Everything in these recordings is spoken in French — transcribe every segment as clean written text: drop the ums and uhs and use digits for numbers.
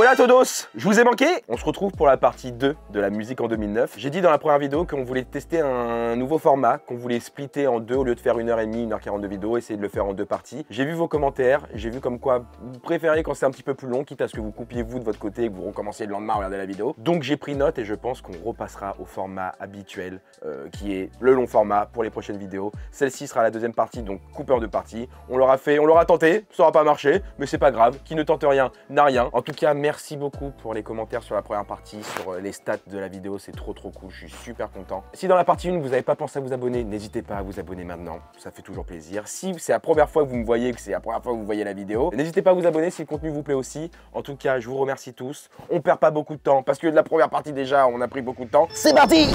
Hola todos, je vous ai manqué. On se retrouve pour la partie 2 de la musique en 2009. J'ai dit dans la première vidéo qu'on voulait tester un nouveau format, qu'on voulait splitter en deux au lieu de faire 1h30, 1h40 de vidéo, essayer de le faire en deux parties. J'ai vu vos commentaires, j'ai vu comme quoi vous préférez quand c'est un petit peu plus long, quitte à ce que vous coupiez vous de votre côté et que vous recommenciez le lendemain à regarder la vidéo. Donc j'ai pris note et je pense qu'on repassera au format habituel qui est le long format pour les prochaines vidéos. Celle-ci sera la deuxième partie, donc coupée en deux parties. On l'aura fait, on l'aura tenté, ça n'aura pas marché, mais c'est pas grave. Qui ne tente rien n'a rien. En tout cas, merci beaucoup pour les commentaires sur la première partie, sur les stats de la vidéo, c'est trop cool, je suis super content. Si dans la partie 1 vous n'avez pas pensé à vous abonner, n'hésitez pas à vous abonner maintenant, ça fait toujours plaisir. Si c'est la première fois que vous me voyez, que c'est la première fois que vous voyez la vidéo, n'hésitez pas à vous abonner si le contenu vous plaît aussi. En tout cas, je vous remercie tous. On perd pas beaucoup de temps, parce que de la première partie déjà, on a pris beaucoup de temps. C'est parti!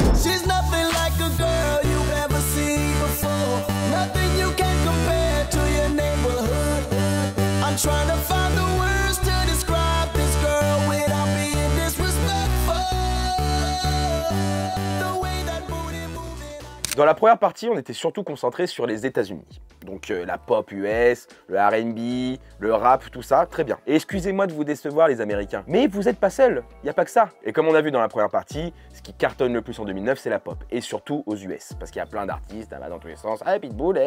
Dans la première partie, on était surtout concentré sur les États-Unis. Donc la pop US, le R&B, le rap, tout ça, très bien. Et excusez-moi de vous décevoir les Américains, mais vous n'êtes pas seuls, il n'y a pas que ça. Et comme on a vu dans la première partie, ce qui cartonne le plus en 2009, c'est la pop. Et surtout aux US, parce qu'il y a plein d'artistes, ça va dans tous les sens, ah, Pitbull,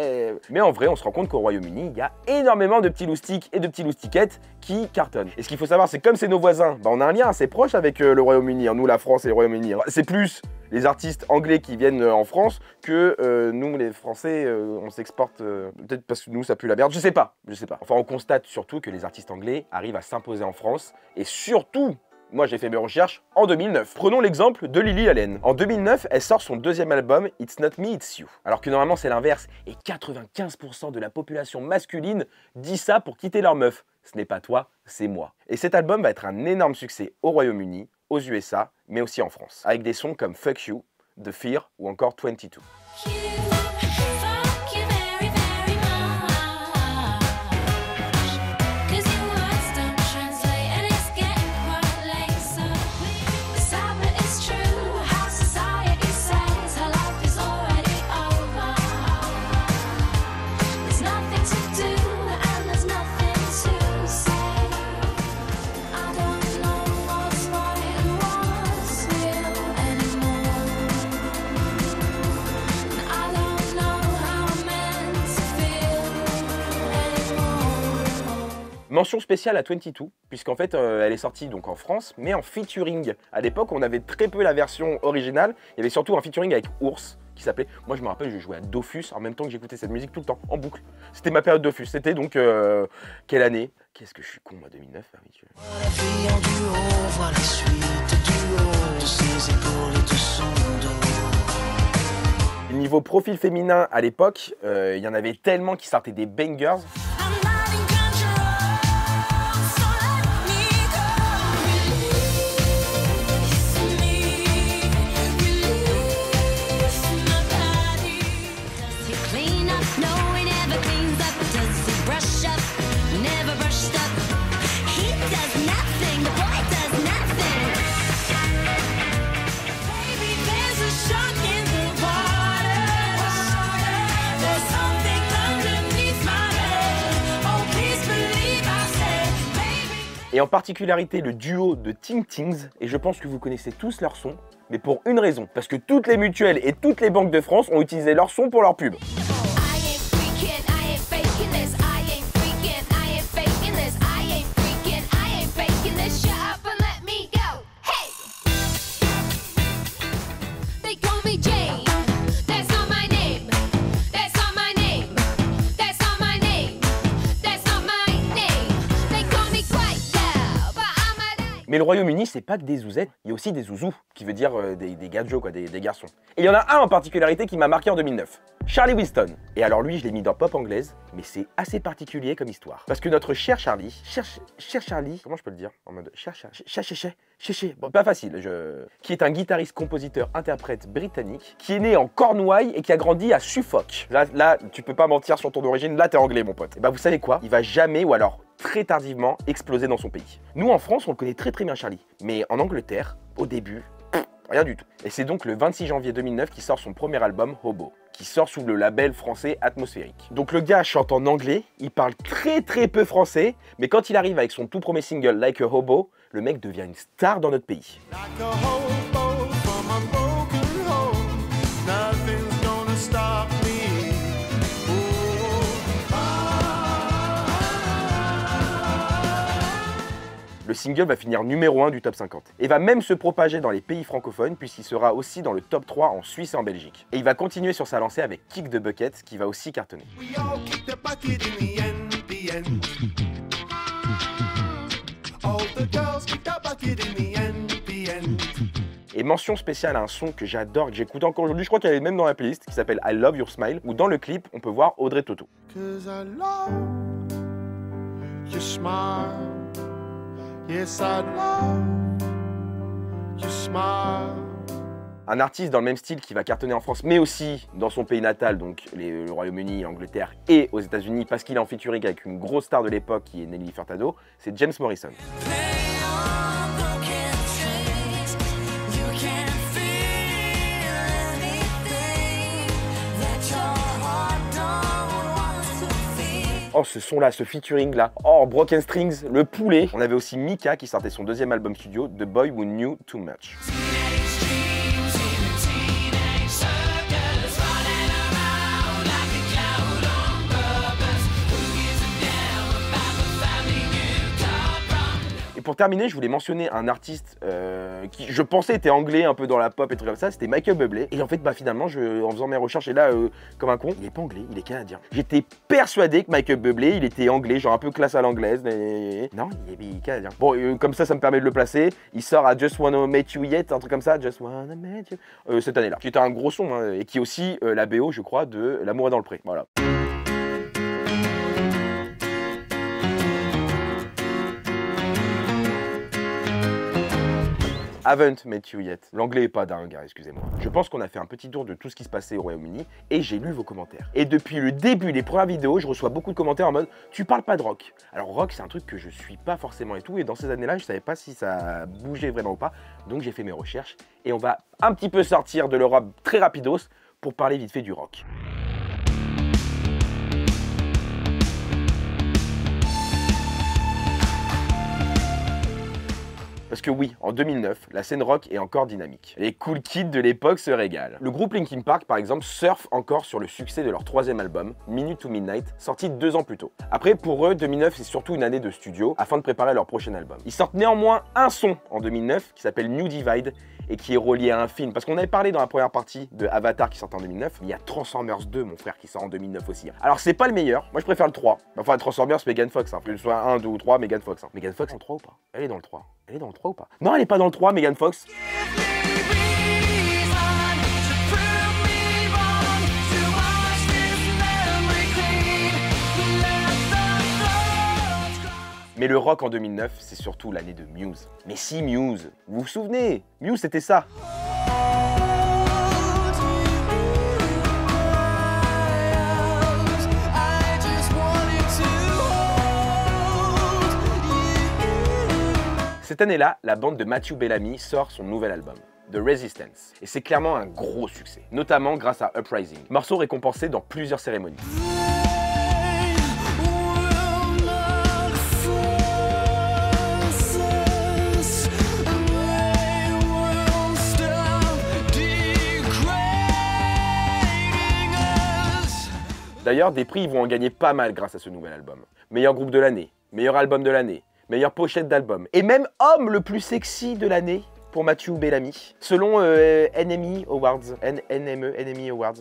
Mais en vrai, on se rend compte qu'au Royaume-Uni, il y a énormément de petits loustiques et de petits loustiquettes qui cartonnent. Et ce qu'il faut savoir, c'est que comme c'est nos voisins, on a un lien assez proche avec le Royaume-Uni, nous la France et le Royaume-Uni. C'est plus les artistes anglais qui viennent en France que nous les Français on s'exporte peut-être parce que nous ça pue la merde, je sais pas. Enfin on constate surtout que les artistes anglais arrivent à s'imposer en France et surtout, moi j'ai fait mes recherches en 2009. Prenons l'exemple de Lily Allen. En 2009, elle sort son deuxième album It's Not Me, It's You. Alors que normalement c'est l'inverse et 95% de la population masculine dit ça pour quitter leur meuf. Ce n'est pas toi, c'est moi. Et cet album va être un énorme succès au Royaume-Uni, aux USA, mais aussi en France, avec des sons comme Fuck You, The Fear ou encore 22. Mention spéciale à 22, puisqu'en fait elle est sortie donc en France, mais en featuring. À l'époque, on avait très peu la version originale, il y avait surtout un featuring avec Ours, qui s'appelait, moi je me rappelle, je jouais à Dofus en même temps que j'écoutais cette musique tout le temps, en boucle. C'était ma période Dofus, c'était donc, quelle année? Qu'est-ce que je suis con moi, 2009, Niveau profil féminin à l'époque, il y en avait tellement qui sortaient des bangers. Et en particularité le duo de Ting Tings, et je pense que vous connaissez tous leur son, mais pour une raison, parce que toutes les mutuelles et toutes les banques de France ont utilisé leur son pour leur pub. Mais le Royaume-Uni, c'est pas que des zouzettes, il y a aussi des zouzous, qui veut dire des gadgets, quoi, des garçons. Et il y en a un en particularité qui m'a marqué en 2009. Charlie Winston. Et alors lui, je l'ai mis dans pop anglaise, mais c'est assez particulier comme histoire. Parce que notre cher Charlie, comment je peux le dire? En mode bon, pas facile, qui est un guitariste, compositeur, interprète britannique, qui est né en Cornouailles et qui a grandi à Suffolk. Là, tu peux pas mentir sur ton origine, là t'es anglais mon pote. Et bah vous savez quoi? Il va jamais, ou alors très tardivement, exploser dans son pays. Nous en France, on le connaît très bien Charlie, mais en Angleterre, au début, rien du tout. Et c'est donc le 26 janvier 2009 qu'il sort son premier album, Hobo, qui sort sous le label français Atmosphérique. Donc le gars chante en anglais, il parle très peu français, mais quand il arrive avec son tout premier single, Like a Hobo, le mec devient une star dans notre pays. Le single va finir numéro 1 du top 50 et va même se propager dans les pays francophones puisqu'il sera aussi dans le top 3 en Suisse et en Belgique. Et il va continuer sur sa lancée avec Kick the Bucket qui va aussi cartonner. Et mention spéciale à un son que j'adore, que j'écoute encore aujourd'hui, je crois qu'elle est même dans la playlist, qui s'appelle I Love Your Smile, où dans le clip, on peut voir Audrey Tautou. Yes, I love your smile. Un artiste dans le même style qui va cartonner en France, mais aussi dans son pays natal, donc le Royaume-Uni, l'Angleterre et aux États-Unis, parce qu'il est en featuring avec une grosse star de l'époque qui est Nelly Furtado, c'est James Morrison. Oh, ce son-là, ce featuring-là. Oh, Broken Strings, le poulet. On avait aussi Mika qui sortait son deuxième album studio, The Boy Who Knew Too Much. Pour terminer, je voulais mentionner un artiste qui, je pensais, était anglais, un peu dans la pop et trucs comme ça, c'était Michael Bublé. Et en fait, finalement, en faisant mes recherches, et là, comme un con, il est pas anglais, il est canadien. J'étais persuadé que Michael Bublé, il était anglais, genre un peu classe à l'anglaise. Non, il est canadien. Bon, comme ça me permet de le placer. Il sort à Just Wanna Meet You Yet, un truc comme ça, Just Wanna Meet You, cette année-là. Qui était un gros son, hein, et qui est aussi la BO, je crois, de L'amour est dans le pré. Voilà. Haven't met you yet. L'anglais est pas dingue, hein, excusez-moi. Je pense qu'on a fait un petit tour de tout ce qui se passait au Royaume-Uni et j'ai lu vos commentaires. Et depuis le début des premières vidéos, je reçois beaucoup de commentaires en mode « Tu parles pas de rock ». Alors rock, c'est un truc que je suis pas forcément et tout, et dans ces années-là, je savais pas si ça bougeait vraiment ou pas, donc j'ai fait mes recherches et on va un petit peu sortir de l'Europe très rapidos pour parler vite fait du rock. Parce que oui, en 2009, la scène rock est encore dynamique. Les cool kids de l'époque se régalent. Le groupe Linkin Park, par exemple, surfe encore sur le succès de leur troisième album, Minute to Midnight, sorti 2 ans plus tôt. Après, pour eux, 2009, c'est surtout une année de studio, afin de préparer leur prochain album. Ils sortent néanmoins un son en 2009, qui s'appelle New Divide, et qui est relié à un film. Parce qu'on avait parlé dans la première partie de Avatar qui sort en 2009, mais il y a Transformers 2, mon frère, qui sort en 2009 aussi. Alors, c'est pas le meilleur, moi je préfère le 3. Enfin, Transformers, Megan Fox, hein. Que ce soit 1, 2 ou 3, Megan Fox. Hein. Megan Fox en 3 ou pas? Elle est dans le 3. Elle est dans le 3 ou pas? Non, elle est pas dans le 3, Megan Fox. Mais le rock en 2009, c'est surtout l'année de Muse. Mais si Muse, vous vous souvenez, Muse c'était ça. Cette année-là, la bande de Matthew Bellamy sort son nouvel album, The Resistance. Et c'est clairement un gros succès, notamment grâce à Uprising, morceau récompensé dans plusieurs cérémonies. D'ailleurs, des prix ils vont en gagner pas mal grâce à ce nouvel album. Meilleur groupe de l'année, meilleur album de l'année, meilleure pochette d'album, et même homme le plus sexy de l'année pour Matthew Bellamy, selon NME Awards. NME Awards.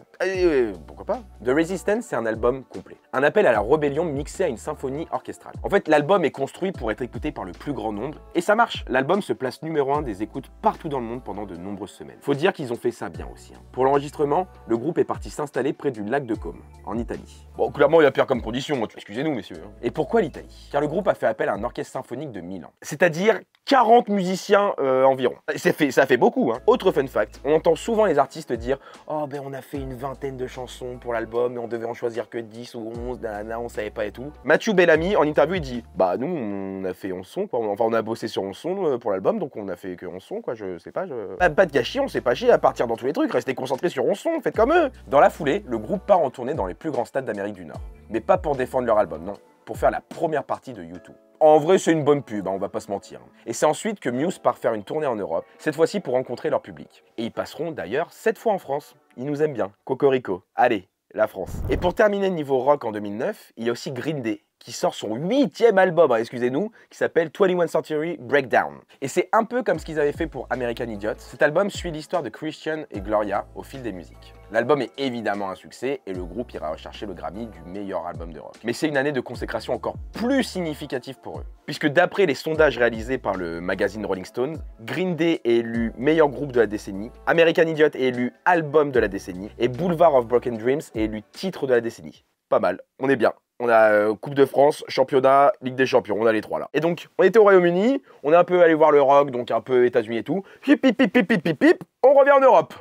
Pourquoi pas? The Resistance, c'est un album complet. Un appel à la rébellion mixé à une symphonie orchestrale. En fait, l'album est construit pour être écouté par le plus grand nombre, et ça marche. L'album se place numéro 1 des écoutes partout dans le monde pendant de nombreuses semaines. Faut dire qu'ils ont fait ça bien aussi. Hein. Pour l'enregistrement, le groupe est parti s'installer près du lac de Côme, en Italie. Bon, clairement, il y a pire comme condition, excusez-nous, messieurs. Hein. Et pourquoi l'Italie? Car le groupe a fait appel à un orchestre symphonique de Milan. C'est-à-dire 40 musiciens environ. Ça fait beaucoup, hein. Autre fun fact, on entend souvent les artistes dire « Oh ben on a fait une vingtaine de chansons pour l'album et on devait en choisir que 10 ou 11, nanana, on savait pas et tout. » Matthew Bellamy, en interview, il dit « Bah nous, on a fait 11 sons, quoi. Enfin on a bossé sur 11 sons pour l'album, donc on a fait que 11 sons, quoi, je sais pas, Pas de gâchis, on s'est pas chier à partir dans tous les trucs, restez concentrés sur 11 sons, faites comme eux !» Dans la foulée, le groupe part en tournée dans les plus grands stades d'Amérique du Nord. Mais pas pour défendre leur album, non. Pour faire la première partie de U2. En vrai, c'est une bonne pub, hein, on va pas se mentir. Et c'est ensuite que Muse part faire une tournée en Europe, cette fois-ci pour rencontrer leur public. Et ils passeront d'ailleurs 7 fois en France. Ils nous aiment bien. Cocorico. Allez, la France. Et pour terminer niveau rock en 2009, il y a aussi Green Day, qui sort son 8e album, hein, excusez-nous, qui s'appelle 21 Century Breakdown. Et c'est un peu comme ce qu'ils avaient fait pour American Idiot. Cet album suit l'histoire de Christian et Gloria au fil des musiques. L'album est évidemment un succès et le groupe ira rechercher le Grammy du meilleur album de rock. Mais c'est une année de consécration encore plus significative pour eux. Puisque d'après les sondages réalisés par le magazine Rolling Stone, Green Day est élu meilleur groupe de la décennie, American Idiot est élu album de la décennie et Boulevard of Broken Dreams est élu titre de la décennie. Pas mal, on est bien. On a Coupe de France, Championnat, Ligue des Champions, on a les trois là. Et donc, on était au Royaume-Uni, on est un peu allé voir le rock, donc un peu États-Unis et tout. Hip hip hip hip hip hip hip, on revient en Europe.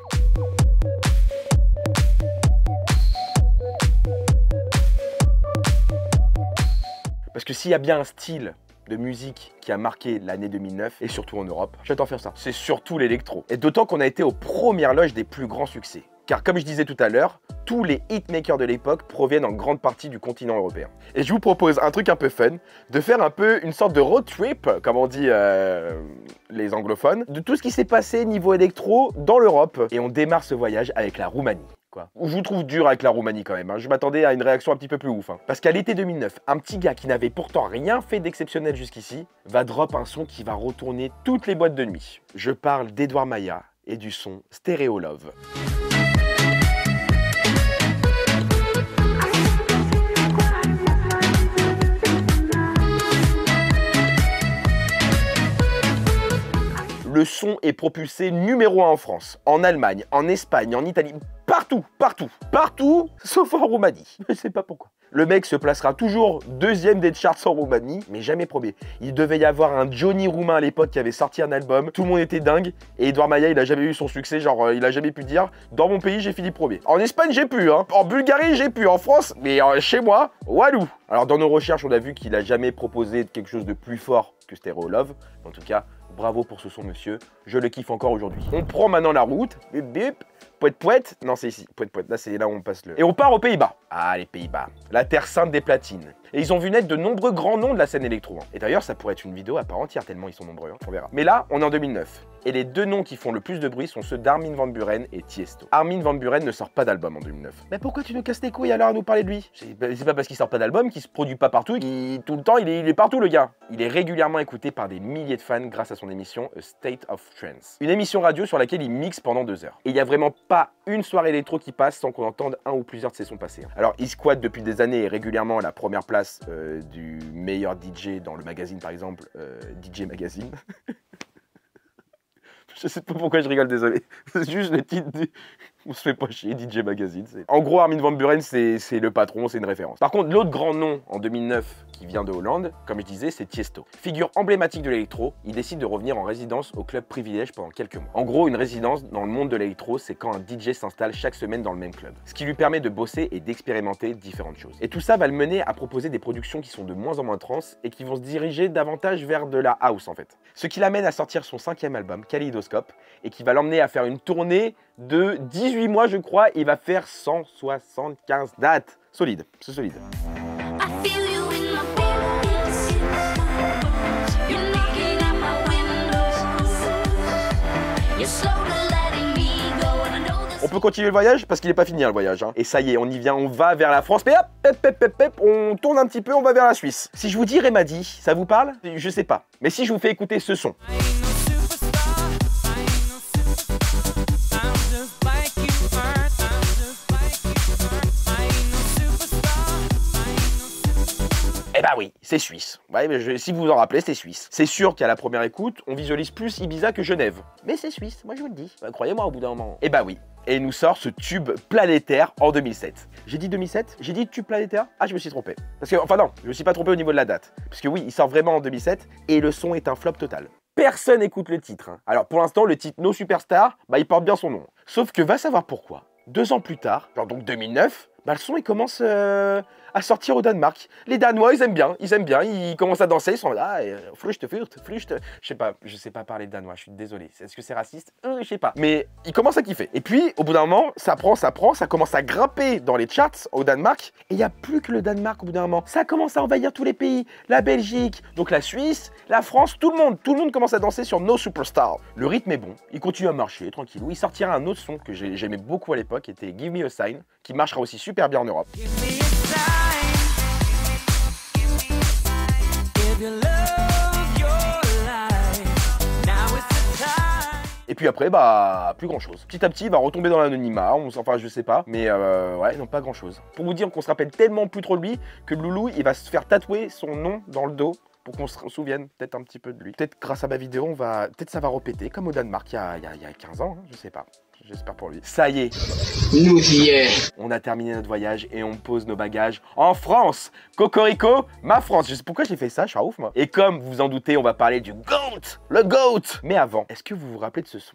Parce que s'il y a bien un style de musique qui a marqué l'année 2009, et surtout en Europe, j'adore faire ça, c'est surtout l'électro. Et d'autant qu'on a été aux premières loges des plus grands succès. Car comme je disais tout à l'heure, tous les hitmakers de l'époque proviennent en grande partie du continent européen. Et je vous propose un truc un peu fun, de faire un peu une sorte de road trip, comme on dit les anglophones, de tout ce qui s'est passé niveau électro dans l'Europe. Et on démarre ce voyage avec la Roumanie. Je vous trouve dur avec la Roumanie quand même, hein. Je m'attendais à une réaction un petit peu plus ouf. Hein. Parce qu'à l'été 2009, un petit gars qui n'avait pourtant rien fait d'exceptionnel jusqu'ici, va drop un son qui va retourner toutes les boîtes de nuit. Je parle d'Edouard Maya et du son Stereo Love. Le son est propulsé numéro 1 en France, en Allemagne, en Espagne, en Italie, partout, sauf en Roumanie. Je sais pas pourquoi. Le mec se placera toujours deuxième des charts en Roumanie, mais jamais premier. Il devait y avoir un Johnny roumain à l'époque qui avait sorti un album, tout le monde était dingue, et Edouard Maya, il a jamais eu son succès, genre il a jamais pu dire « Dans mon pays, j'ai fini premier ». En Espagne, j'ai pu, hein. En Bulgarie, j'ai pu, en France, mais chez moi, walou. Alors dans nos recherches, on a vu qu'il a jamais proposé quelque chose de plus fort que Stereo Love. En tout cas, bravo pour ce son, monsieur. Je le kiffe encore aujourd'hui. On prend maintenant la route. Bip bip. Poète poète. Non, c'est ici. Poète poète. Là, c'est là où on passe le. Et on part aux Pays-Bas. Ah, les Pays-Bas. La terre sainte des platines. Et ils ont vu naître de nombreux grands noms de la scène électro. Et d'ailleurs, ça pourrait être une vidéo à part entière, tellement ils sont nombreux. Hein. On verra. Mais là, on est en 2009. Et les deux noms qui font le plus de bruit sont ceux d'Armin van Buuren et Tiesto. Armin van Buuren ne sort pas d'album en 2009. Mais pourquoi tu nous casses les couilles alors à nous parler de lui? C'est pas parce qu'il sort pas d'album, qu'il se produit pas partout, qu'il tout le temps il est partout le gars. Il est régulièrement écouté par des milliers de fans grâce à son émission A State of Trance. Une émission radio sur laquelle il mixe pendant 2 heures. Et il y a vraiment pas une soirée électro qui passe sans qu'on entende un ou plusieurs de ses sons passer. Alors il squatte depuis des années et régulièrement à la première place du meilleur DJ dans le magazine par exemple, DJ Magazine. Je sais pas pourquoi je rigole, désolé. C'est juste le titre du... On se fait pas chier, DJ Magazine. En gros, Armin van Buuren, c'est le patron, c'est une référence. Par contre, l'autre grand nom en 2009 qui vient de Hollande, comme je disais, c'est Tiesto. Figure emblématique de l'électro, il décide de revenir en résidence au club Privilège pendant quelques mois. En gros, une résidence dans le monde de l'électro, c'est quand un DJ s'installe chaque semaine dans le même club. Ce qui lui permet de bosser et d'expérimenter différentes choses. Et tout ça va le mener à proposer des productions qui sont de moins en moins trance et qui vont se diriger davantage vers de la house en fait. Ce qui l'amène à sortir son 5e album, Kaleidoscope, et qui va l'emmener à faire une tournée de 18 mois je crois. Il va faire 175 dates. Solide, c'est solide. On peut continuer le voyage parce qu'il n'est pas fini hein, le voyage. Hein. Et ça y est, on y vient, on va vers la France. Mais hop, on tourne un petit peu, on va vers la Suisse. Si je vous dis Remedy, ça vous parle? Je sais pas. Mais si je vous fais écouter ce son. Eh bah oui, c'est suisse. Ouais, mais si vous vous en rappelez, c'est suisse. C'est sûr qu'à la première écoute, on visualise plus Ibiza que Genève. Mais c'est suisse, moi je vous le dis. Bah, croyez-moi au bout d'un moment. Eh bah oui. Et il nous sort ce tube planétaire en 2007. J'ai dit 2007? J'ai dit tube planétaire? Ah, je me suis trompé. Parce que, enfin non, je me suis pas trompé au niveau de la date. Parce que oui, il sort vraiment en 2007 et le son est un flop total. Personne n'écoute le titre. Hein. Alors pour l'instant, le titre No Superstar, bah il porte bien son nom. Sauf que va savoir pourquoi. 2 ans plus tard, genre donc 2009, bah le son il commence à sortir au Danemark. Les Danois, ils aiment bien, ils commencent à danser, ils sont là, flucht, je sais pas parler danois, je suis désolé. Est-ce que c'est raciste? Je sais pas. Mais ils commencent à kiffer. Et puis, au bout d'un moment, ça commence à grimper dans les charts au Danemark. Et il n'y a plus que le Danemark au bout d'un moment. Ça commence à envahir tous les pays, la Belgique, donc la Suisse, la France, tout le monde commence à danser sur No Superstar. Le rythme est bon, il continue à marcher, tranquillou. Il sortira un autre son que j'aimais beaucoup à l'époque, qui était Give Me a Sign, qui marchera aussi super bien en Europe. Et puis après, bah, plus grand chose. Petit à petit, il va retomber dans l'anonymat, enfin, je sais pas, mais ouais, non, pas grand chose. Pour vous dire qu'on se rappelle tellement plus trop de lui que Loulou, il va se faire tatouer son nom dans le dos pour qu'on se souvienne peut-être un petit peu de lui. Peut-être grâce à ma vidéo, peut-être ça va repéter, comme au Danemark il y a 15 ans, hein, je sais pas. J'espère pour lui. Ça y est, nous y est. On a terminé notre voyage et on pose nos bagages en France. Cocorico, ma France. Je sais pourquoi j'ai fait ça, je suis un ouf moi. Et comme vous vous en doutez, on va parler du GOAT, le GOAT. Mais avant, est-ce que vous vous rappelez de ce son?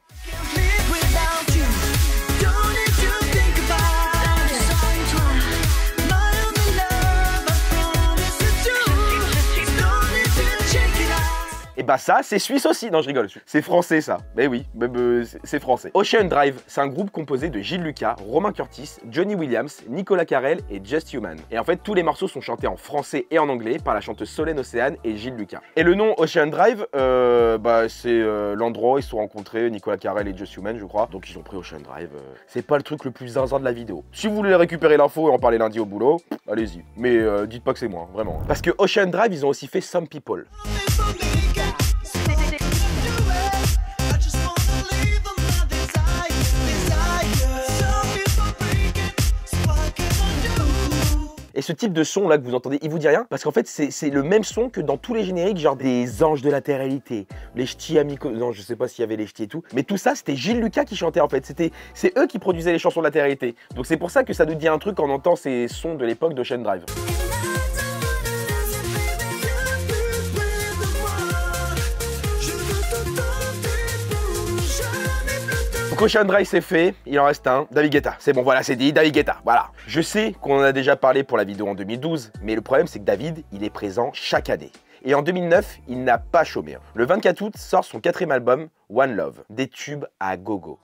Et bah ça, c'est suisse aussi. Non, je rigole. C'est français ça. Mais oui, c'est français. Ocean Drive, c'est un groupe composé de Gilles Lucas, Romain Curtis, Johnny Williams, Nicolas Carrel et Just Human. Et en fait, tous les morceaux sont chantés en français et en anglais par la chanteuse Solène Océane et Gilles Lucas. Et le nom Ocean Drive, c'est l'endroit où ils se sont rencontrés, Nicolas Carel et Just Human, je crois. Donc ils ont pris Ocean Drive. C'est pas le truc le plus zinzin de la vidéo. Si vous voulez récupérer l'info et en parler lundi au boulot, allez-y. Mais dites pas que c'est moi, vraiment. Parce que Ocean Drive, ils ont aussi fait Some People. Et ce type de son là que vous entendez, il vous dit rien? Parce qu'en fait, c'est le même son que dans tous les génériques, genre des Anges de la Terre-Réalité, les Ch'tis Amicaux, non, je sais pas s'il y avait les Ch'tis et tout, mais tout ça, c'était Gilles Lucas qui chantait en fait. C'est eux qui produisaient les chansons de la Terre-Réalité. Donc c'est pour ça que ça nous dit un truc quand on entend ces sons de l'époque d'Ocean Drive. Ocean Drive c'est fait, il en reste un, David Guetta. C'est bon, voilà, c'est dit, David Guetta, voilà. Je sais qu'on en a déjà parlé pour la vidéo en 2012, mais le problème c'est que David, il est présent chaque année. Et en 2009, il n'a pas chômé. Le 24 août sort son 4e album, One Love, des tubes à gogo.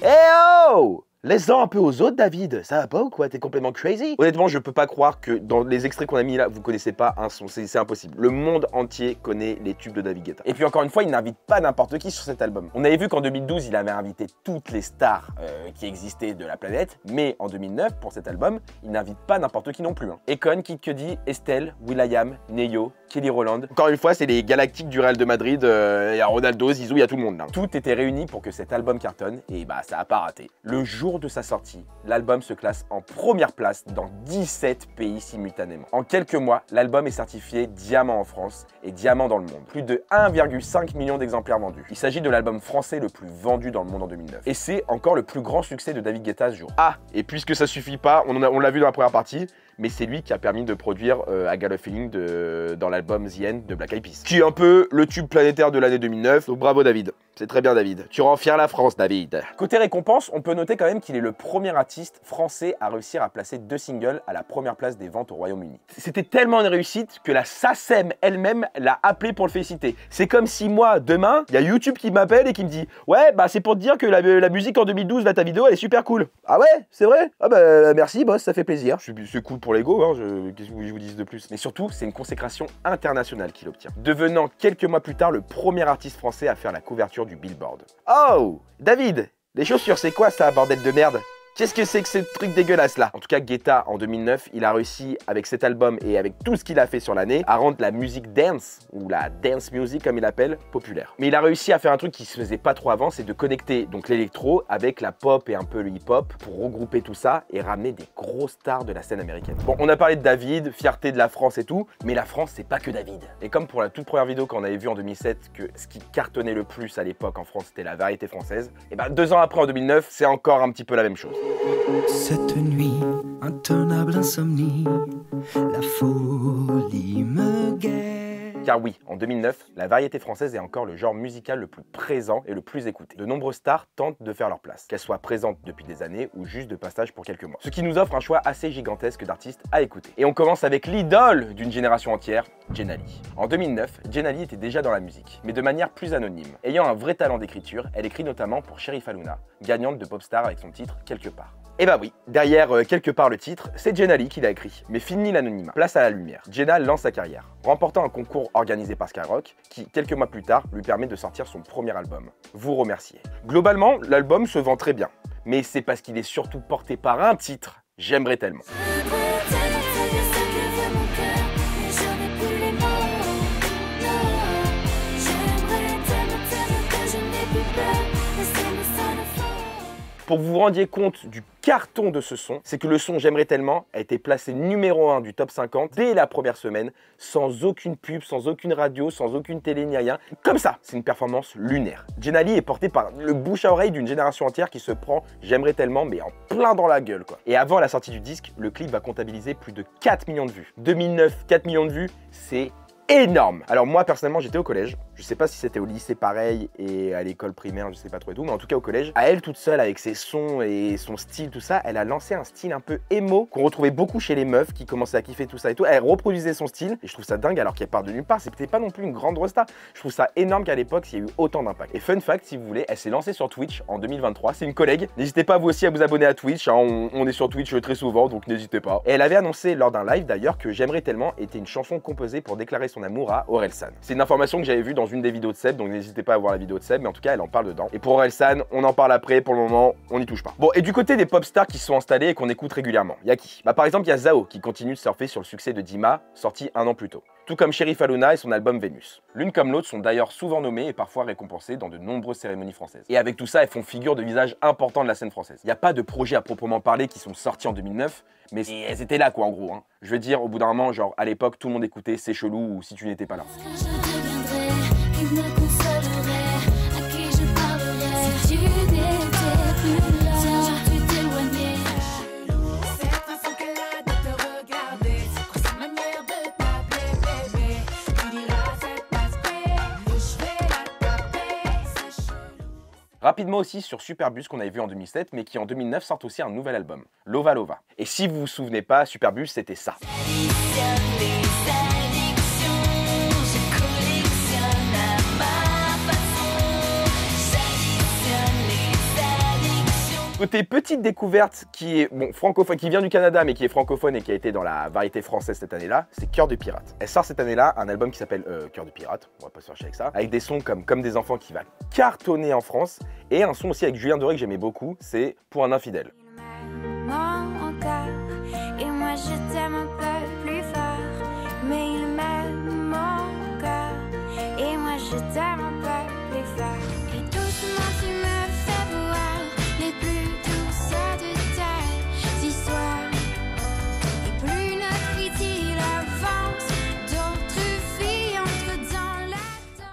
Oh! Laisse-en un peu aux autres, David. Ça va pas ou quoi? T'es complètement crazy? Honnêtement, je peux pas croire que dans les extraits qu'on a mis là, vous connaissez pas un son. C'est impossible. Le monde entier connaît les tubes de David Guetta. Et puis encore une fois, il n'invite pas n'importe qui sur cet album. On avait vu qu'en 2012, il avait invité toutes les stars qui existaient de la planète. Mais en 2009, pour cet album, il n'invite pas n'importe qui non plus. Hein. Akon, Kid Cudi, Estelle, will.i.am, Neyo, Kelly Rowland. Encore une fois, c'est les galactiques du Real de Madrid. Il y a Ronaldo, Zizou, il y a tout le monde là. Tout était réuni pour que cet album cartonne. Et bah, ça a pas raté. Le jour de sa sortie, l'album se classe en première place dans 17 pays simultanément. En quelques mois, l'album est certifié diamant en France et diamant dans le monde. Plus de 1,5 million d'exemplaires vendus. Il s'agit de l'album français le plus vendu dans le monde en 2009. Et c'est encore le plus grand succès de David Guetta ce jour. Ah, et puisque ça suffit pas, on l'a vu dans la première partie, mais c'est lui qui a permis de produire I Got a Feeling dans l'album The End de Black Eyed Peas, qui est un peu le tube planétaire de l'année 2009. Donc bravo David, c'est très bien David. Tu rends fier la France David. Côté récompense, on peut noter quand même qu'il est le premier artiste français à réussir à placer 2 singles à la première place des ventes au Royaume-Uni. C'était tellement une réussite que la SACEM elle-même l'a appelé pour le féliciter. C'est comme si moi, demain, il y a YouTube qui m'appelle et qui me dit « Ouais, bah c'est pour te dire que la musique en 2012, ta vidéo, elle est super cool. » Ah ouais, c'est vrai? Ah bah merci boss, ça fait plaisir. C'est cool pour l'ego, hein, qu'est-ce que je vous dise de plus? Mais surtout, c'est une consécration internationale qu'il obtient, devenant quelques mois plus tard le premier artiste français à faire la couverture du Billboard. Oh, David, les chaussures, c'est quoi ça, bordel de merde? Qu'est-ce que c'est que ce truc dégueulasse là? En tout cas, Guetta, en 2009, il a réussi, avec cet album et avec tout ce qu'il a fait sur l'année, à rendre la musique dance, ou la dance music comme il l'appelle, populaire. Mais il a réussi à faire un truc qui se faisait pas trop avant, c'est de connecter donc l'électro avec la pop et un peu le hip-hop pour regrouper tout ça et ramener des gros stars de la scène américaine. Bon, on a parlé de David, fierté de la France et tout, mais la France, c'est pas que David. Et comme pour la toute première vidéo qu'on avait vue en 2007, que ce qui cartonnait le plus à l'époque en France, c'était la variété française, et ben 2 ans après, en 2009, c'est encore un petit peu la même chose. Cette nuit, intenable insomnie, la folie me guette. Car oui, en 2009, la variété française est encore le genre musical le plus présent et le plus écouté. De nombreuses stars tentent de faire leur place, qu'elles soient présentes depuis des années ou juste de passage pour quelques mois. Ce qui nous offre un choix assez gigantesque d'artistes à écouter. Et on commence avec l'idole d'une génération entière, Jenali. En 2009, Jenali était déjà dans la musique, mais de manière plus anonyme. Ayant un vrai talent d'écriture, elle écrit notamment pour Cherif Aluna, gagnante de Popstar avec son titre Quelque part. Et bah oui, derrière Quelque part le titre, c'est Jenali qui l'a écrit. Mais fini l'anonymat, place à la lumière. Jenna lance sa carrière, remportant un concours organisé par Skyrock, qui, quelques mois plus tard, lui permet de sortir son premier album, Vous remercier. Globalement, l'album se vend très bien, mais c'est parce qu'il est surtout porté par un titre, J'aimerais tellement. Pour que vous vous rendiez compte du carton de ce son, c'est que le son J'aimerais tellement a été placé numéro 1 du top 50 dès la première semaine, sans aucune pub, sans aucune radio, sans aucune télé ni rien. Comme ça, c'est une performance lunaire. Jenali est portée par le bouche à oreille d'une génération entière qui se prend J'aimerais tellement, mais en plein dans la gueule quoi. Et avant la sortie du disque, le clip va comptabiliser plus de 4 millions de vues. 2009, 4 millions de vues, c'est énorme. Alors moi personnellement j'étais au collège, je sais pas si c'était au lycée pareil et à l'école primaire, je sais pas trop et tout, mais en tout cas au collège, à elle toute seule avec ses sons et son style tout ça, elle a lancé un style un peu émo qu'on retrouvait beaucoup chez les meufs qui commençaient à kiffer tout ça et tout. Elle reproduisait son style et je trouve ça dingue alors qu'elle part de nulle part, c'est peut-être pas non plus une grande star. Je trouve ça énorme qu'à l'époque il y a eu autant d'impact. Et fun fact si vous voulez, elle s'est lancée sur Twitch en 2023, c'est une collègue. N'hésitez pas vous aussi à vous abonner à Twitch, hein, on est sur Twitch très souvent donc n'hésitez pas. Et elle avait annoncé lors d'un live d'ailleurs que J'aimerais tellement était une chanson composée pour déclarer son amour à Orelsan. C'est une information que j'avais vue dans une des vidéos de Seb, donc n'hésitez pas à voir la vidéo de Seb, mais en tout cas elle en parle dedans. Et pour Orelsan, on en parle après, pour le moment, on n'y touche pas. Bon, et du côté des pop stars qui sont installés et qu'on écoute régulièrement, il y a qui? Bah par exemple, il y a Zao qui continue de surfer sur le succès de Dima, sorti 1 an plus tôt. Tout comme Cherif Aluna et son album Vénus. L'une comme l'autre sont d'ailleurs souvent nommées et parfois récompensées dans de nombreuses cérémonies françaises. Et avec tout ça, elles font figure de visage important de la scène française. Il n'y a pas de projets à proprement parler qui sont sortis en 2009, mais elles étaient là quoi en gros. Hein. Je veux dire, au bout d'un moment, genre à l'époque, tout le monde écoutait C'est chelou ou Si tu n'étais pas là. Rapidement aussi sur Superbus qu'on avait vu en 2007 mais qui en 2009 sort aussi un nouvel album, Lova Lova. Et si vous vous souvenez pas, Superbus c'était ça. Côté petite découverte qui est bon francophone, qui vient du Canada mais qui est francophone et qui a été dans la variété française cette année-là, c'est Cœur de Pirate. Elle sort cette année-là un album qui s'appelle Cœur de Pirate, on va pas se chercher avec ça, avec des sons comme des enfants qui va cartonner en France et un son aussi avec Julien Doré que j'aimais beaucoup, c'est Pour un infidèle. Et moi je t'aime un peu plus fort, mais il m'aime encore. Et moi je t'aime un peu plus fort. Et doucement tu me fais voir les plus douces de tes histoires. Et plus notre idylle avance, d'autres filles entrent dans la danse.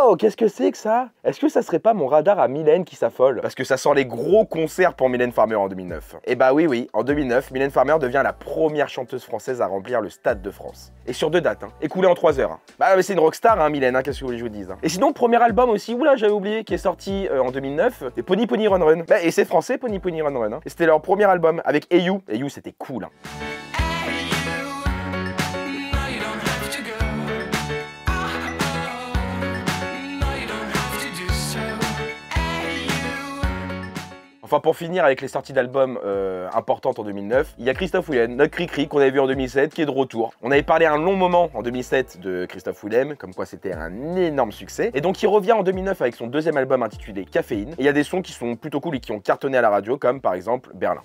Oh, qu'est-ce que c'est que ça? Est-ce que ça serait pas mon radar à Mylène qui s'affole? Parce que ça sent les gros concerts pour Mylène Farmer en 2009. Et bah oui, en 2009, Mylène Farmer devient la première chanteuse française à remplir le Stade de France. Et sur 2 dates, hein, écoulées en 3 heures. Hein. Bah mais c'est une rockstar, hein, Mylène, hein, qu'est-ce que vous voulez que je vous dise hein. Et sinon, premier album aussi, oula, j'avais oublié, qui est sorti en 2009, c'est Pony Pony Run Run. Bah, et c'est français, Pony Pony Run Run. Hein. Et c'était leur premier album avec Ayou. Ayou, c'était cool. Hein. Enfin, pour finir avec les sorties d'albums importantes en 2009, il y a Christophe Willem, notre Cricri qu'on avait vu en 2007, qui est de retour. On avait parlé un long moment en 2007 de Christophe Willem, comme quoi c'était un énorme succès. Et donc il revient en 2009 avec son deuxième album intitulé Caféine. Et il y a des sons qui sont plutôt cool et qui ont cartonné à la radio, comme par exemple Berlin.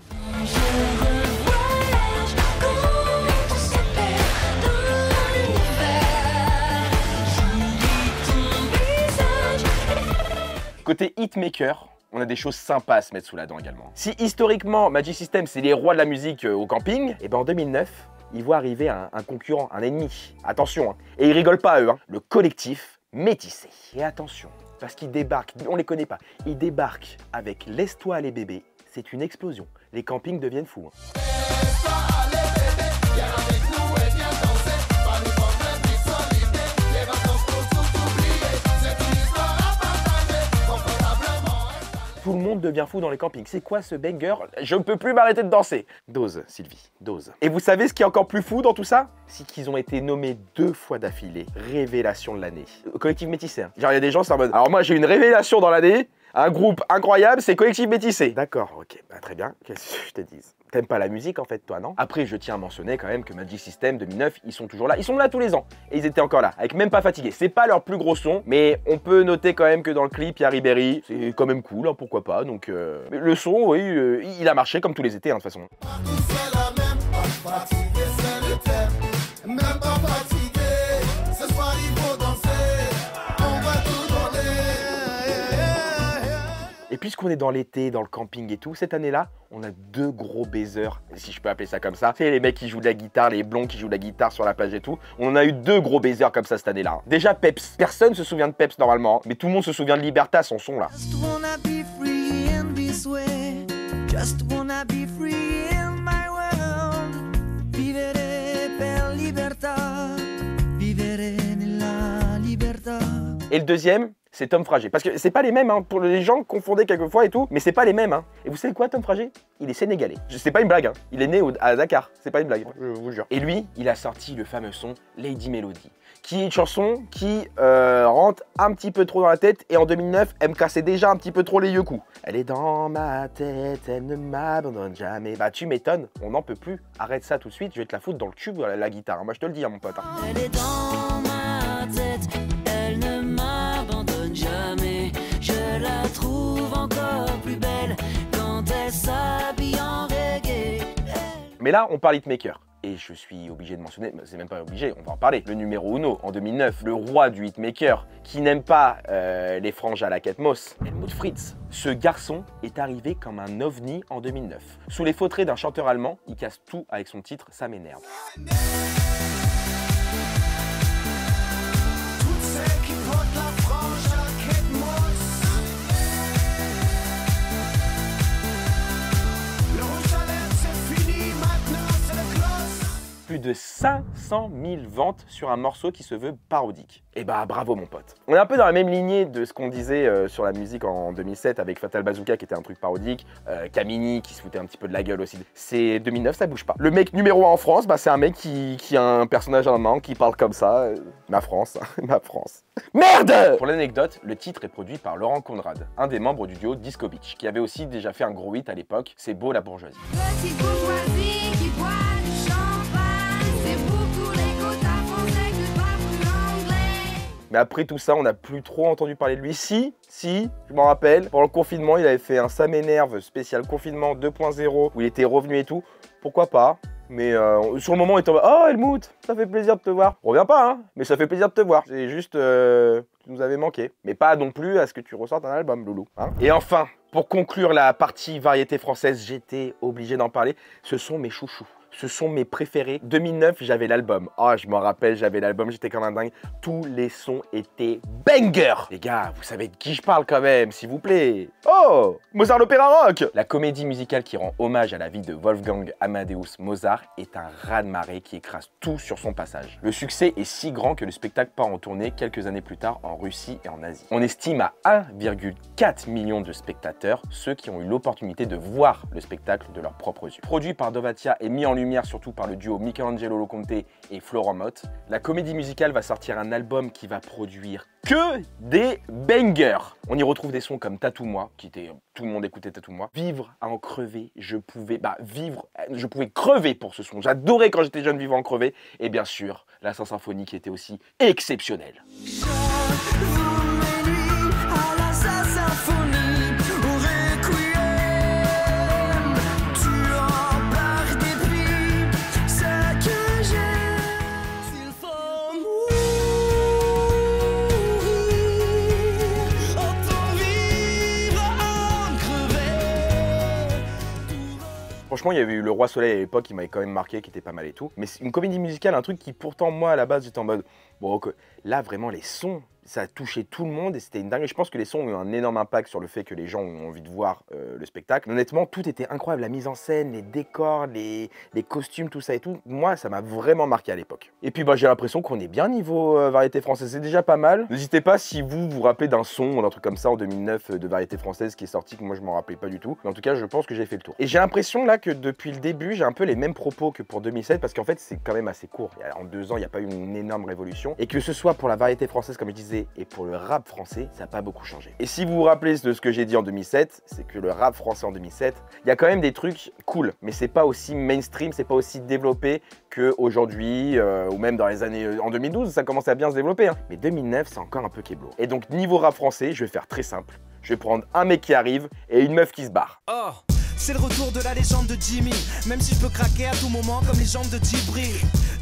Côté hitmaker, on a des choses sympas à se mettre sous la dent également. Si historiquement, Magic System c'est les rois de la musique au camping, et ben en 2009, ils voient arriver un concurrent, un ennemi. Attention, hein. Et ils rigolent pas eux, hein. Le collectif Métissé. Et attention, parce qu'ils débarquent, on les connaît pas, ils débarquent avec Laisse-toi les bébés, c'est une explosion. Les campings deviennent fous. Hein. Tout le monde devient fou dans les campings. C'est quoi ce banger? Je ne peux plus m'arrêter de danser. Dose, Sylvie, dose. Et vous savez ce qui est encore plus fou dans tout ça? C'est qu'ils ont été nommés 2 fois d'affilée révélation de l'année. Collectif Métissé. Hein. Genre, il y a des gens, c'est en mode. Alors, moi, j'ai une révélation dans l'année. Un groupe incroyable, c'est Collectif Métissé. D'accord, ok, bah, très bien. Qu'est-ce que je te dis? T'aimes pas la musique en fait, toi, non? Après, je tiens à mentionner quand même que Magic System 2009, ils sont toujours là. Ils sont là tous les ans. Et ils étaient encore là, avec même pas fatigués. C'est pas leur plus gros son, mais on peut noter quand même que dans le clip, il y a Ribéry. C'est quand même cool, hein, pourquoi pas. Donc, le son, oui, il a marché comme tous les étés, hein, de toute façon. Et puisqu'on est dans l'été, dans le camping et tout, cette année-là, on a 2 gros baisers, si je peux appeler ça comme ça. C'est les mecs qui jouent de la guitare, les blonds qui jouent de la guitare sur la plage et tout. On en a eu 2 gros baisers comme ça cette année-là. Déjà Peps. Personne se souvient de Peps normalement, mais tout le monde se souvient de Libertas, son son là. Et le deuxième, c'est Tom Frager. Parce que c'est pas les mêmes, hein. Pour les gens confondaient quelquefois et tout, mais c'est pas les mêmes. Hein. Et vous savez quoi, Tom Frager? Il est sénégalais. C'est pas une blague, hein. Il est né à Dakar. C'est pas une blague, je vous jure. Et lui, il a sorti le fameux son Lady Melody, qui est une chanson qui rentre un petit peu trop dans la tête. Et en 2009, elle me cassait déjà un petit peu trop les yeux coups. Elle est dans ma tête, elle ne m'abandonne jamais. Bah tu m'étonnes, on n'en peut plus. Arrête ça tout de suite, je vais te la foutre dans le tube, la guitare. Moi je te le dis, hein, mon pote. Hein. Elle est dans ma tête, elle ne m'abandonne jamais. Je la trouve encore plus belle quand elle s'habille en reggae. Mais là, on parle hitmaker. Et je suis obligé de mentionner, c'est même pas obligé, on va en parler. Le numéro 1 en 2009, le roi du hitmaker, qui n'aime pas les franges à la Kate Moss, Helmut Fritz. Ce garçon est arrivé comme un ovni en 2009. Sous les faux traits d'un chanteur allemand, il casse tout avec son titre « Ça m'énerve ». Plus de 500 000 ventes sur un morceau qui se veut parodique. Et bah bravo mon pote. On est un peu dans la même lignée de ce qu'on disait sur la musique en 2007 avec Fatal Bazooka qui était un truc parodique, Kamini qui se foutait un petit peu de la gueule aussi. C'est 2009, ça bouge pas. Le mec numéro 1 en France, bah, c'est un mec qui a un personnage allemand qui parle comme ça. Ma France, ma France. Merde! Pour l'anecdote, le titre est produit par Laurent Conrad, un des membres du duo Disco Beach, qui avait aussi déjà fait un gros hit à l'époque, C'est beau la bourgeoisie. Petite bourgeoisie qui boit du champagne, c'est beaucoup les quotas français que pas plus anglais. Mais après tout ça, on n'a plus trop entendu parler de lui. Si, je m'en rappelle, pendant le confinement, il avait fait un Ça m'énerve spécial confinement 2.0 où il était revenu et tout. Pourquoi pas? Mais sur le moment, il était en mode, oh Helmut, ça fait plaisir de te voir. Reviens pas, hein, mais ça fait plaisir de te voir. C'est juste, tu nous avais manqué. Mais pas non plus à ce que tu ressortes un album, loulou. Hein. Et enfin, pour conclure la partie variété française, j'étais obligé d'en parler. Ce sont mes chouchous. Ce sont mes préférés. 2009, j'avais l'album. Oh, je m'en rappelle, j'avais l'album, j'étais comme un dingue. Tous les sons étaient bangers. Les gars, vous savez de qui je parle quand même, s'il vous plaît. Oh, Mozart l'opéra rock. La comédie musicale qui rend hommage à la vie de Wolfgang Amadeus Mozart est un raz-de-marée qui écrase tout sur son passage. Le succès est si grand que le spectacle part en tournée quelques années plus tard en Russie et en Asie. On estime à 1,4 million de spectateurs ceux qui ont eu l'opportunité de voir le spectacle de leurs propres yeux. Produit par Dovatia et mis en lumière lumière surtout par le duo Michelangelo Loconte et Florent Mott. La comédie musicale va sortir un album qui va produire que des bangers. On y retrouve des sons comme Tatou-moi, qui était... Tout le monde écoutait Tatou-moi. Vivre à en crever, je pouvais crever pour ce son. J'adorais quand j'étais jeune vivre à en crever. Et bien sûr, la Saint-Symphonie qui était aussi exceptionnelle. Franchement, il y avait eu Le Roi Soleil à l'époque qui m'avait quand même marqué, qui était pas mal et tout. Mais c'est une comédie musicale, un truc qui pourtant, moi, à la base, j'étais en mode... Bon, ok, là, vraiment, les sons, ça a touché tout le monde et c'était une dinguerie. Je pense que les sons ont eu un énorme impact sur le fait que les gens ont envie de voir le spectacle. Honnêtement, tout était incroyable. La mise en scène, les décors, les costumes, tout ça et tout. Moi, ça m'a vraiment marqué à l'époque. Et puis, bah, j'ai l'impression qu'on est bien niveau variété française. C'est déjà pas mal. N'hésitez pas si vous vous rappelez d'un son ou d'un truc comme ça en 2009 de variété française qui est sorti, que moi, je m'en rappelais pas du tout. Mais en tout cas, je pense que j'ai fait le tour. Et j'ai l'impression là que depuis le début, j'ai un peu les mêmes propos que pour 2007 parce qu'en fait, c'est quand même assez court. En 2 ans, il n'y a pas eu une énorme révolution. Et que ce soit pour la variété française, comme je disais, et pour le rap français, ça n'a pas beaucoup changé. Et si vous vous rappelez de ce que j'ai dit en 2007, c'est que le rap français en 2007, il y a quand même des trucs cool, mais c'est pas aussi mainstream, c'est pas aussi développé qu'aujourd'hui, ou même dans les années... En 2012, ça commençait à bien se développer, hein. Mais 2009, c'est encore un peu kéblo. Et donc, niveau rap français, je vais faire très simple. Je vais prendre un mec qui arrive et une meuf qui se barre. Oh, c'est le retour de la légende de Jimmy, même si je peux craquer à tout moment comme les jambes de Djibril.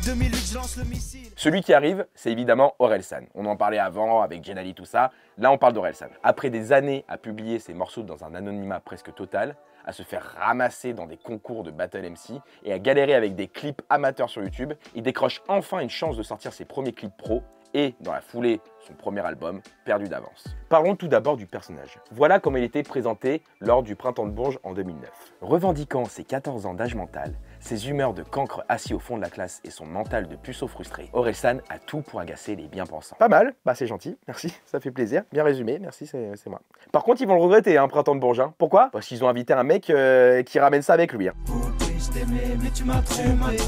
2008, je lance le missile. Celui qui arrive, c'est évidemment Orelsan. On en parlait avant avec Jenali, tout ça. Là, on parle d'Orelsan. Après des années à publier ses morceaux dans un anonymat presque total, à se faire ramasser dans des concours de Battle MC et à galérer avec des clips amateurs sur YouTube, il décroche enfin une chance de sortir ses premiers clips pro et, dans la foulée, son premier album, Perdu d'avance. Parlons tout d'abord du personnage. Voilà comment il était présenté lors du Printemps de Bourges en 2009. Revendiquant ses 14 ans d'âge mental, ses humeurs de cancre assis au fond de la classe et son mental de puceau frustré, Orelsan a tout pour agacer les bien-pensants. Pas mal, bah c'est gentil, merci, ça fait plaisir, bien résumé, merci, c'est moi. Par contre, ils vont le regretter, hein, Printemps de Bourges. Hein. Pourquoi? Parce qu'ils ont invité un mec qui ramène ça avec lui. Hein. Mais tu m'as trompé,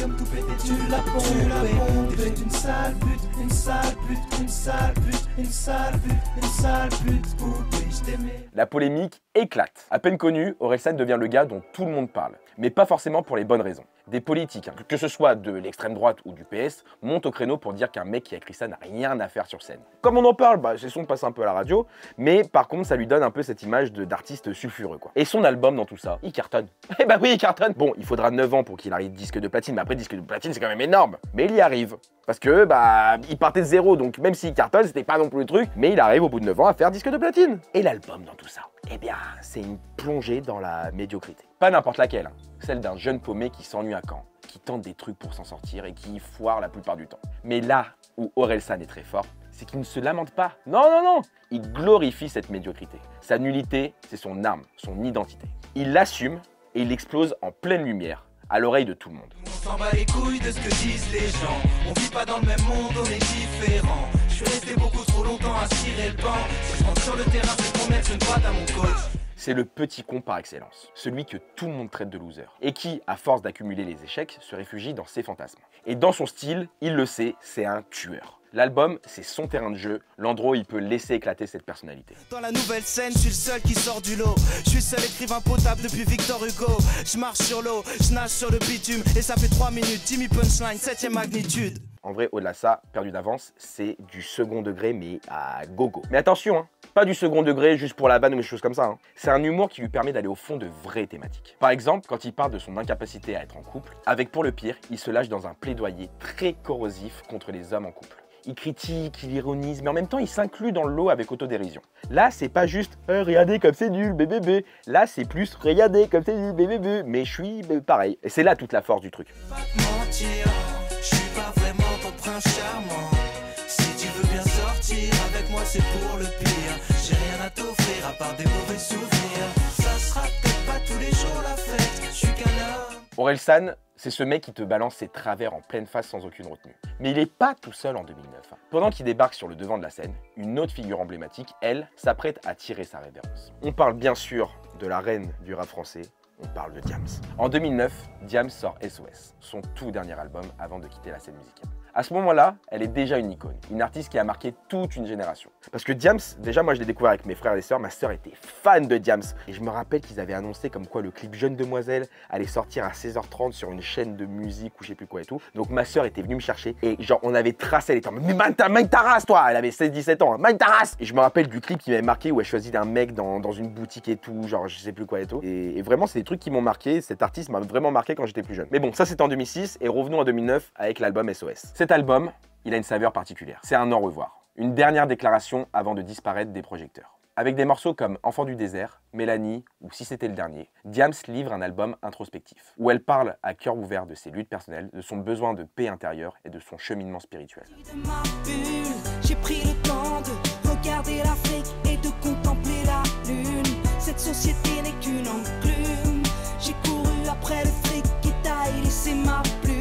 comme tout pété, tu l'as pompé. T'es une sale pute, une sale pute, une sale pute, une sale pute, une sale pute. Oui, je t'aimais. La polémique éclate. À peine connu, Orelsan devient le gars dont tout le monde parle. Mais pas forcément pour les bonnes raisons. Des politiques, hein, que ce soit de l'extrême droite ou du PS, montent au créneau pour dire qu'un mec qui a écrit ça n'a rien à faire sur scène. Comme on en parle, bah, ces sons passent un peu à la radio, mais par contre ça lui donne un peu cette image d'artiste sulfureux quoi. Et son album dans tout ça, il cartonne. Eh bah oui, il cartonne. Bon, il faudra 9 ans pour qu'il arrive disque de platine, mais après disque de platine c'est quand même énorme. Mais il y arrive. Parce que bah il partait de zéro, donc même s'il cartonne, c'était pas non plus le truc, mais il arrive au bout de 9 ans à faire disque de platine. Et l'album dans tout ça, eh bien c'est une plongée dans la médiocrité. Pas n'importe laquelle, hein. Celle d'un jeune paumé qui s'ennuie à Caen, qui tente des trucs pour s'en sortir et qui foire la plupart du temps. Mais là où Orelsan est très fort, c'est qu'il ne se lamente pas. Non, non, non. Il glorifie cette médiocrité. Sa nullité, c'est son arme, son identité. Il l'assume et il explose en pleine lumière, à l'oreille de tout le monde. On s'en bat les couilles de ce que disent les gens. On vit pas dans le même monde, on est différents. Je suis resté beaucoup trop longtemps à cirer le banc. Si je rentre sur le terrain, c'est pour mettre une droite à mon coach. C'est le petit con par excellence, celui que tout le monde traite de loser, et qui, à force d'accumuler les échecs, se réfugie dans ses fantasmes. Et dans son style, il le sait, c'est un tueur. L'album, c'est son terrain de jeu, l'endroit où il peut laisser éclater cette personnalité. Dans la nouvelle scène, je suis le seul qui sort du lot. Je suis le seul écrivain potable depuis Victor Hugo. Je marche sur l'eau, je nage sur le bitume. Et ça fait 3 minutes, Jimmy Punchline, 7ème magnitude. En vrai, au-delà de ça, Perdu d'avance, c'est du second degré, mais à gogo. Mais attention, hein, pas du second degré juste pour la vanne ou des choses comme ça. Hein. C'est un humour qui lui permet d'aller au fond de vraies thématiques. Par exemple, quand il parle de son incapacité à être en couple, avec pour le pire, il se lâche dans un plaidoyer très corrosif contre les hommes en couple. Il critique, il ironise, mais en même temps, il s'inclut dans le lot avec autodérision. Là, c'est pas juste « regardez comme c'est nul, bébé ». Là, c'est plus « regardez comme c'est nul, bébé ». Mais je suis pareil. Et c'est là toute la force du truc. Pas te mentir, je suis pas vraiment ton prince charmant. Si tu veux bien sortir avec moi, c'est pour le pire. J'ai rien à t'offrir à part des mauvais souvenirs. Ça sera peut-être pas tous les jours la fête, je suis qu'un homme. Orelsan, c'est ce mec qui te balance ses travers en pleine face sans aucune retenue. Mais il n'est pas tout seul en 2009. Hein. Pendant qu'il débarque sur le devant de la scène, une autre figure emblématique, elle, s'apprête à tirer sa révérence. On parle bien sûr de la reine du rap français, on parle de Diams. En 2009, Diams sort SOS, son tout dernier album avant de quitter la scène musicale. À ce moment-là, elle est déjà une icône, une artiste qui a marqué toute une génération. Parce que Diams, déjà moi je l'ai découvert avec mes frères et sœurs, ma sœur était fan de Diams. Et je me rappelle qu'ils avaient annoncé comme quoi le clip Jeune Demoiselle allait sortir à 16h30 sur une chaîne de musique ou je sais plus quoi et tout. Donc ma sœur était venue me chercher et genre on avait tracé les temps. Mais mind ta race toi. Elle avait 16-17 ans, hein. Mind ta race. Et je me rappelle du clip qui m'avait marqué où elle choisit un mec dans une boutique et tout, genre je sais plus quoi et tout. Et vraiment c'est des trucs qui m'ont marqué, cet artiste m'a vraiment marqué quand j'étais plus jeune. Mais bon, ça c'était en 2006 et revenons en 2009 avec l'album SOS. Cet album, il a une saveur particulière. C'est un au revoir. Une dernière déclaration avant de disparaître des projecteurs. Avec des morceaux comme Enfant du désert, Mélanie ou Si c'était le dernier, Diams livre un album introspectif, où elle parle à cœur ouvert de ses luttes personnelles, de son besoin de paix intérieure et de son cheminement spirituel. J'ai pris le temps de regarder l'Afrique et de contempler la lune. Cette société n'est qu'une enclume. J'ai couru après le fric qui taille laissé ma plume.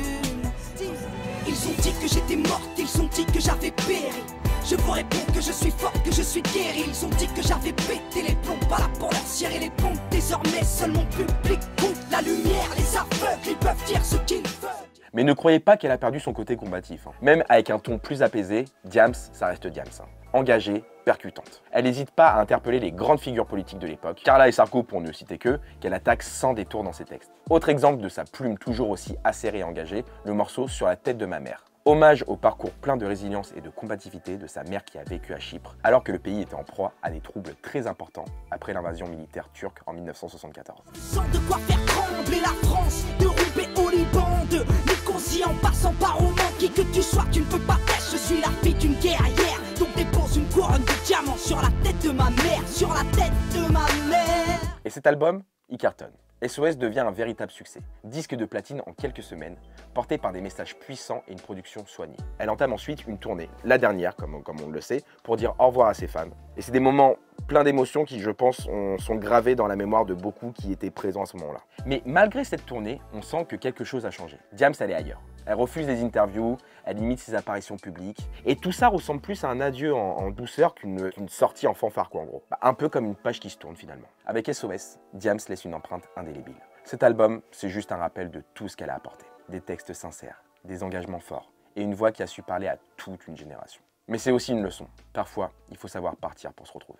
Ils ont dit que j'étais morte, ils ont dit que j'avais péri. Je vous réponds que je suis forte, que je suis guérie. Ils ont dit que j'avais pété les plombs, pas là pour leur cirer les pompes. Désormais seul mon public compte. La lumière, les aveugles, ils peuvent dire ce qu'ils veulent. Mais ne croyez pas qu'elle a perdu son côté combatif. Même avec un ton plus apaisé, Diams, ça reste Diams. Engagée, percutante. Elle n'hésite pas à interpeller les grandes figures politiques de l'époque, Carla et Sarko pour ne citer qu'elle attaque sans détour dans ses textes. Autre exemple de sa plume toujours aussi acérée et engagée, le morceau Sur la tête de ma mère. Hommage au parcours plein de résilience et de combativité de sa mère qui a vécu à Chypre, alors que le pays était en proie à des troubles très importants après l'invasion militaire turque en 1974. Sans de quoi faire trembler la France, de Roubaix au Liban, de Nicosie en passant par Oman, qui que tu sois, tu ne peux pas taire, je suis la fille d'une guerrière, donc dépose une couronne de diamants sur la tête de ma mère, sur la tête de ma mère. Et cet album, il cartonne. SOS devient un véritable succès, disque de platine en quelques semaines, porté par des messages puissants et une production soignée. Elle entame ensuite une tournée, la dernière comme on le sait, pour dire au revoir à ses fans. Et c'est des moments pleins d'émotions qui, je pense, sont gravés dans la mémoire de beaucoup qui étaient présents à ce moment-là. Mais malgré cette tournée, on sent que quelque chose a changé. Diams, elle est ailleurs. Elle refuse les interviews, elle limite ses apparitions publiques. Et tout ça ressemble plus à un adieu en douceur qu'une sortie en fanfare, quoi, en gros. Un peu comme une page qui se tourne, finalement. Avec SOS, Diams laisse une empreinte indélébile. Cet album, c'est juste un rappel de tout ce qu'elle a apporté. Des textes sincères, des engagements forts et une voix qui a su parler à toute une génération. Mais c'est aussi une leçon. Parfois, il faut savoir partir pour se retrouver.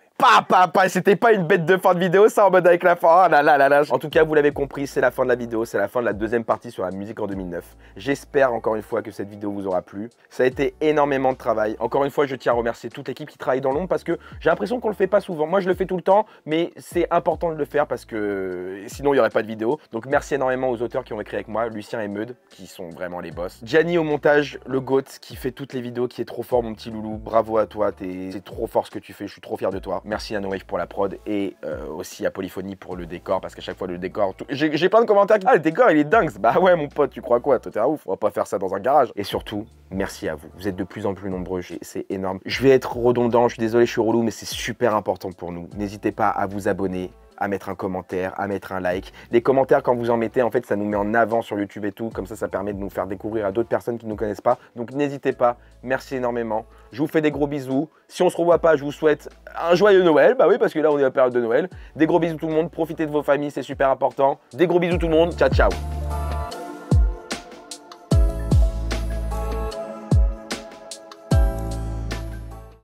C'était pas une bête de fin de vidéo, ça, en mode avec la fin. Oh là là là là. En tout cas, vous l'avez compris, c'est la fin de la vidéo. C'est la fin de la deuxième partie sur la musique en 2009. J'espère encore une fois que cette vidéo vous aura plu. Ça a été énormément de travail. Encore une fois, je tiens à remercier toute l'équipe qui travaille dans l'ombre parce que j'ai l'impression qu'on le fait pas souvent. Moi, je le fais tout le temps, mais c'est important de le faire parce que sinon, il n'y aurait pas de vidéo. Donc, merci énormément aux auteurs qui ont écrit avec moi, Lucien et Meud, qui sont vraiment les boss. Gianni au montage, le GOAT, qui fait toutes les vidéos, qui est trop fort, mon petit loulou. Bravo à toi, c'est trop fort ce que tu fais, je suis trop fier de toi. Merci à No Wave pour la prod et aussi à Polyphonie pour le décor, parce qu'à chaque fois le décor, j'ai plein de commentaires qui disent « Ah, le décor il est dingue !» Bah ouais mon pote, tu crois quoi? Toi t'es un ouf, on va pas faire ça dans un garage. Et surtout, merci à vous, vous êtes de plus en plus nombreux, c'est énorme. Je vais être redondant, je suis désolé, je suis relou, mais c'est super important pour nous. N'hésitez pas à vous abonner, à mettre un commentaire, à mettre un like. Les commentaires, quand vous en mettez, en fait, ça nous met en avant sur YouTube et tout. Comme ça permet de nous faire découvrir à d'autres personnes qui ne nous connaissent pas. Donc n'hésitez pas, merci énormément. Je vous fais des gros bisous. Si on se revoit pas, je vous souhaite un joyeux Noël. Bah oui, parce que là, on est à la période de Noël. Des gros bisous tout le monde, profitez de vos familles, c'est super important. Des gros bisous tout le monde, ciao ciao.